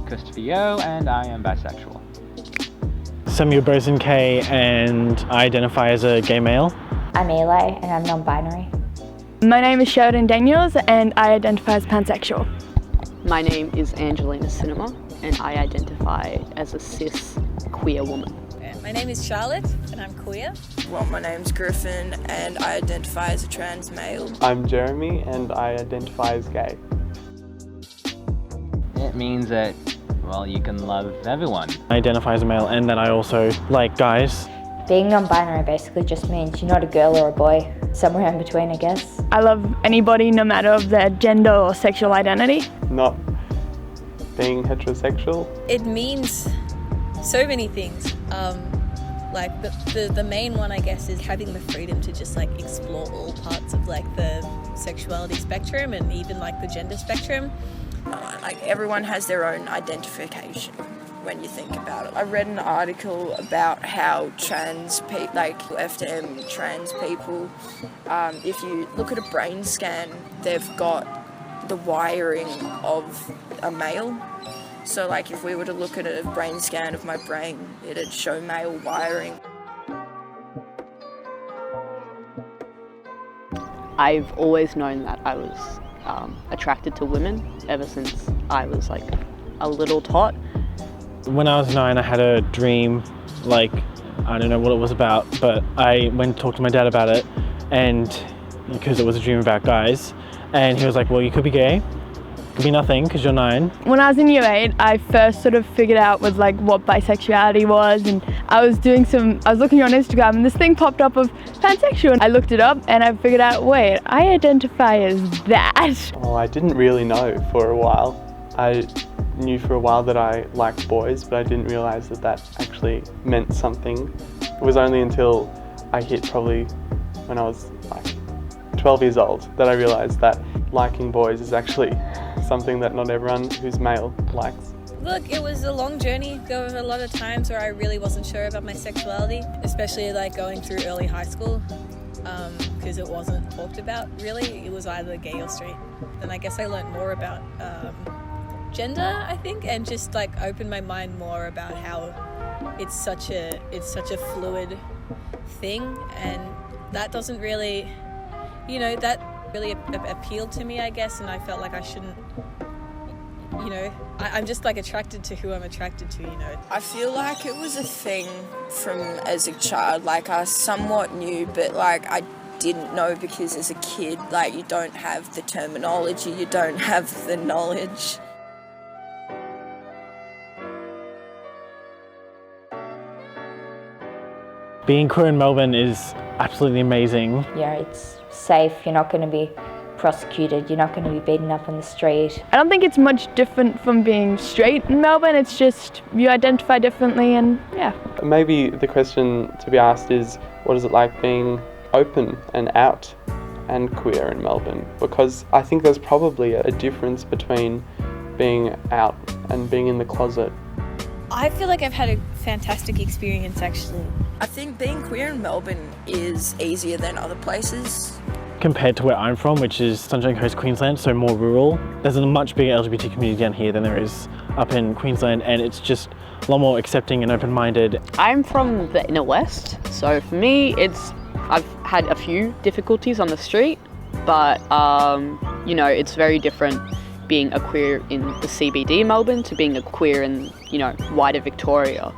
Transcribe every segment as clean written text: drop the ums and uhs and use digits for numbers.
Christopher Yeo, and I am bisexual. Samuel Boson K, and I identify as a gay male. I'm Eli, and I'm non-binary. My name is Sheridan Daniels, and I identify as pansexual. My name is Angelina Cinema, and I identify as a cis queer woman. My name is Charlotte, and I'm queer. Well, my name's Griffin, and I identify as a trans male. I'm Jeremy, and I identify as gay. It means that, well, you can love everyone. I identify as a male, and that I also like guys. Being non-binary basically just means you're not a girl or a boy, somewhere in between, I guess. I love anybody, no matter of their gender or sexual identity. Not being heterosexual. It means so many things. Like the main one, I guess, is having the freedom to just like explore all parts of like the sexuality spectrum and even like the gender spectrum. Like everyone has their own identification when you think about it. I read an article about how trans people, like FTM trans people, if you look at a brain scan, they've got the wiring of a male. So like if we were to look at a brain scan of my brain, it'd show male wiring. I've always known that I was attracted to women ever since I was like a little tot. When I was 9, I had a dream, like, I don't know what it was about, but I went to talk to my dad about it, and because it was a dream about guys, and he was like, well, you could be gay. Could be nothing because you're 9. When I was in year 8, I first sort of figured out was like what bisexuality was, and I was looking on Instagram and this thing popped up of pansexual. I looked it up and I figured out, wait, I identify as that. Well, I didn't really know for a while. I knew for a while that I liked boys, but I didn't realise that that actually meant something. It was only until I hit probably when I was like 12 years old that I realised that liking boys is actually something that not everyone who's male likes. Look, it was a long journey. There were a lot of times where I really wasn't sure about my sexuality, especially like going through early high school, because it wasn't talked about really. It was either gay or straight. And I guess I learned more about gender, I think, and just like opened my mind more about how it's such a fluid thing, and that doesn't really, that really appealed to me, I guess, and I felt like I shouldn't, I'm just like attracted to who I'm attracted to, I feel like it was a thing from as a child, like I somewhat knew, but like I didn't know because as a kid, like you don't have the terminology, you don't have the knowledge. Being queer in Melbourne is absolutely amazing. Yeah, it's safe, you're not going to be prosecuted, you're not going to be beaten up on the street. I don't think it's much different from being straight in Melbourne, it's just you identify differently and yeah. Maybe the question to be asked is, what is it like being open and out and queer in Melbourne? Because I think there's probably a difference between being out and being in the closet. I feel like I've had a fantastic experience, actually. I think being queer in Melbourne is easier than other places. Compared to where I'm from, which is Sunshine Coast, Queensland, so more rural, there's a much bigger LGBT community down here than there is up in Queensland, and it's just a lot more accepting and open-minded. I'm from the inner west, so for me, I've had a few difficulties on the street, but it's very different being a queer in the CBD Melbourne to being a queer in, wider Victoria.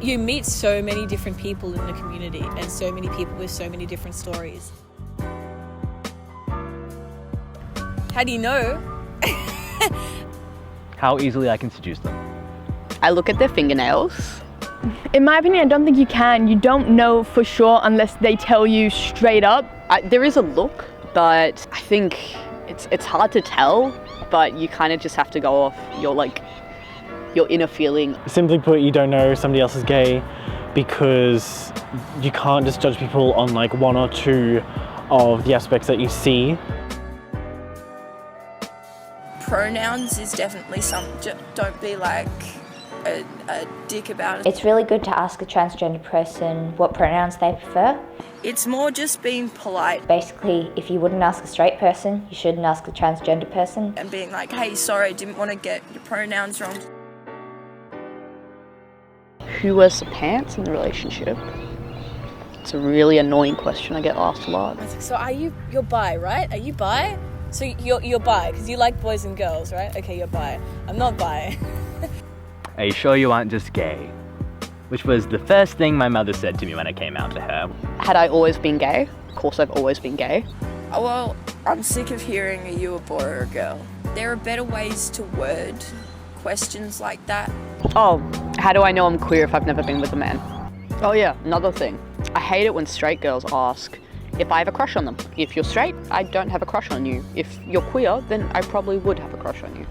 You meet so many different people in the community and so many people with so many different stories. How do you know? How easily I can seduce them. I look at their fingernails. In my opinion, I don't think you can. You don't know for sure unless they tell you straight up. There is a look, but I think it's hard to tell, but you kind of just have to go off your inner feeling. Simply put, you don't know somebody else is gay because you can't just judge people on like one or two of the aspects that you see. Pronouns is definitely don't be like a dick about it. It's really good to ask a transgender person what pronouns they prefer. It's more just being polite. Basically, if you wouldn't ask a straight person, you shouldn't ask a transgender person. And being like, hey, sorry, I didn't want to get your pronouns wrong. Who wears the pants in the relationship? It's a really annoying question I get asked a lot. So you're bi, right? Are you bi? So you're bi, because you like boys and girls, right? Okay, you're bi. I'm not bi. Are you sure you aren't just gay? Which was the first thing my mother said to me when I came out to her. Had I always been gay? Of course I've always been gay. Oh, well, I'm sick of hearing, are you a boy or a girl? There are better ways to word questions like that. Oh, how do I know I'm queer if I've never been with a man? Oh yeah, another thing. I hate it when straight girls ask if I have a crush on them. If you're straight, I don't have a crush on you. If you're queer, then I probably would have a crush on you.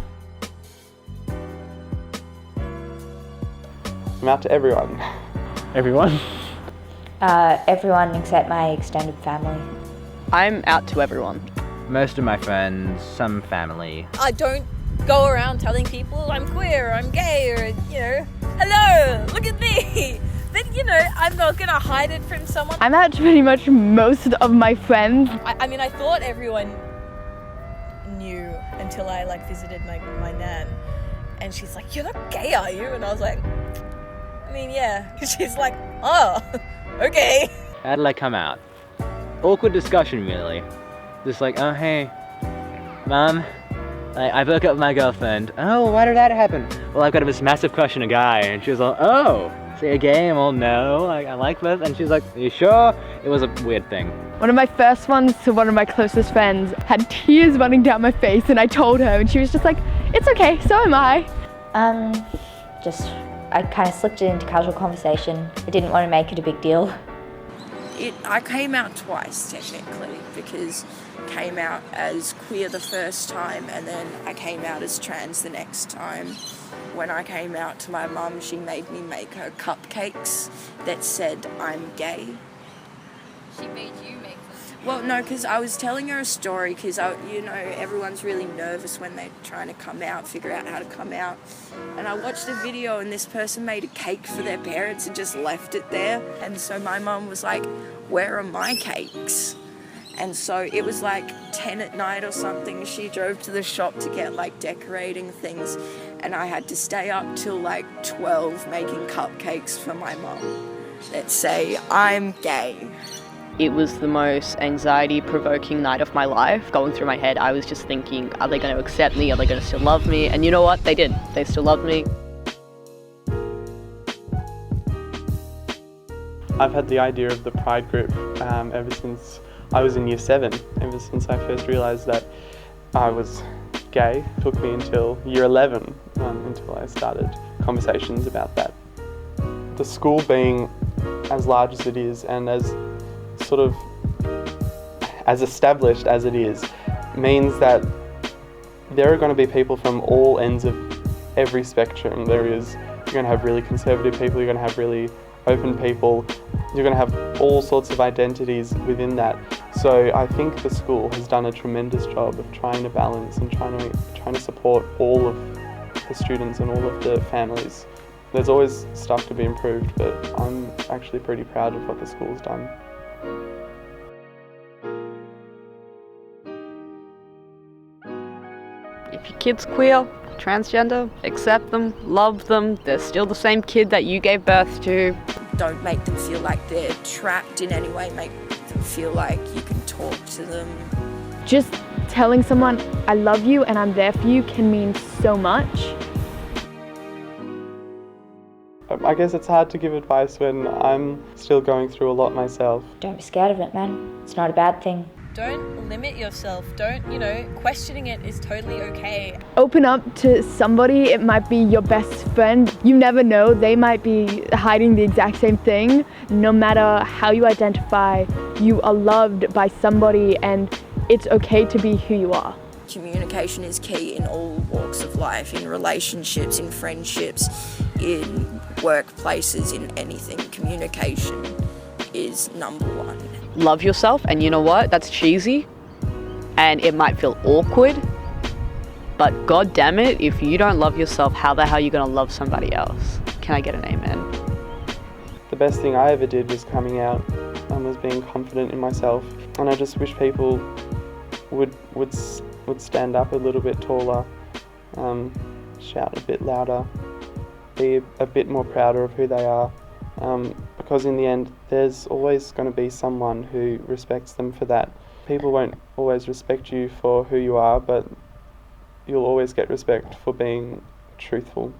I'm out to everyone. Everyone? Everyone except my extended family. I'm out to everyone. Most of my friends, some family. I don't go around telling people I'm queer or I'm gay or, hello, look at me. But, I'm not going to hide it from someone. I'm out to pretty much most of my friends. I mean, I thought everyone knew until I, visited my nan. And she's like, you're not gay, are you? And I was like, I mean, yeah. She's like, oh, okay. How did I come out? Awkward discussion, really. Just like, oh, hey, Mum, I broke up with my girlfriend. Oh, why did that happen? Well, I've got this massive crush on a guy. And she was like, oh, so you're gay? And well, no, I like this. And she's like, are you sure? It was a weird thing. One of my first ones to one of my closest friends had tears running down my face, and I told her, and she was just like, it's okay, so am I. I kind of slipped it into casual conversation. I didn't want to make it a big deal. I came out twice, technically, because I came out as queer the first time and then I came out as trans the next time. When I came out to my mum, she made me make her cupcakes that said, I'm gay. She made you make them? Well, no, because I was telling her a story, because, everyone's really nervous when they're trying to come out, figure out how to come out. And I watched a video and this person made a cake for their parents and just left it there. And so my mum was like, where are my cakes? And so it was 10 at night or something. She drove to the shop to get decorating things. And I had to stay up till 12 making cupcakes for my mum that say, I'm gay. It was the most anxiety-provoking night of my life. Going through my head, I was just thinking, are they going to accept me? Are they going to still love me? And you know what? They did. They still loved me. I've had the idea of the Pride group ever since I was in year 7, ever since I first realised that I was gay. It took me until year 11 until I started conversations about that. The school being as large as it is and as as established as it is means that there are going to be people from all ends of every spectrum. You're going to have really conservative people, you're going to have really open people, you're going to have all sorts of identities within that. So I think the school has done a tremendous job of trying to balance and trying to support all of the students and all of the families. There's always stuff to be improved, but I'm actually pretty proud of what the school's done. If your kid's queer, transgender, accept them, love them. They're still the same kid that you gave birth to. Don't make them feel like they're trapped in any way. Make them feel like you can talk to them. Just telling someone, I love you and I'm there for you can mean so much. I guess it's hard to give advice when I'm still going through a lot myself. Don't be scared of it, man. It's not a bad thing. Don't limit yourself. Don't, questioning it is totally okay. Open up to somebody. It might be your best friend. You never know. They might be hiding the exact same thing. No matter how you identify, you are loved by somebody and it's okay to be who you are. Communication is key in all walks of life, in relationships, in friendships, in workplaces, in anything. Communication is number one. Love yourself, and you know what? That's cheesy, and it might feel awkward, but god damn it, if you don't love yourself, how the hell are you gonna love somebody else? Can I get an amen? The best thing I ever did was coming out and was being confident in myself, and I just wish people would stand up a little bit taller, shout a bit louder, be a bit more prouder of who they are, because in the end there's always going to be someone who respects them for that. People won't always respect you for who you are, but you'll always get respect for being truthful.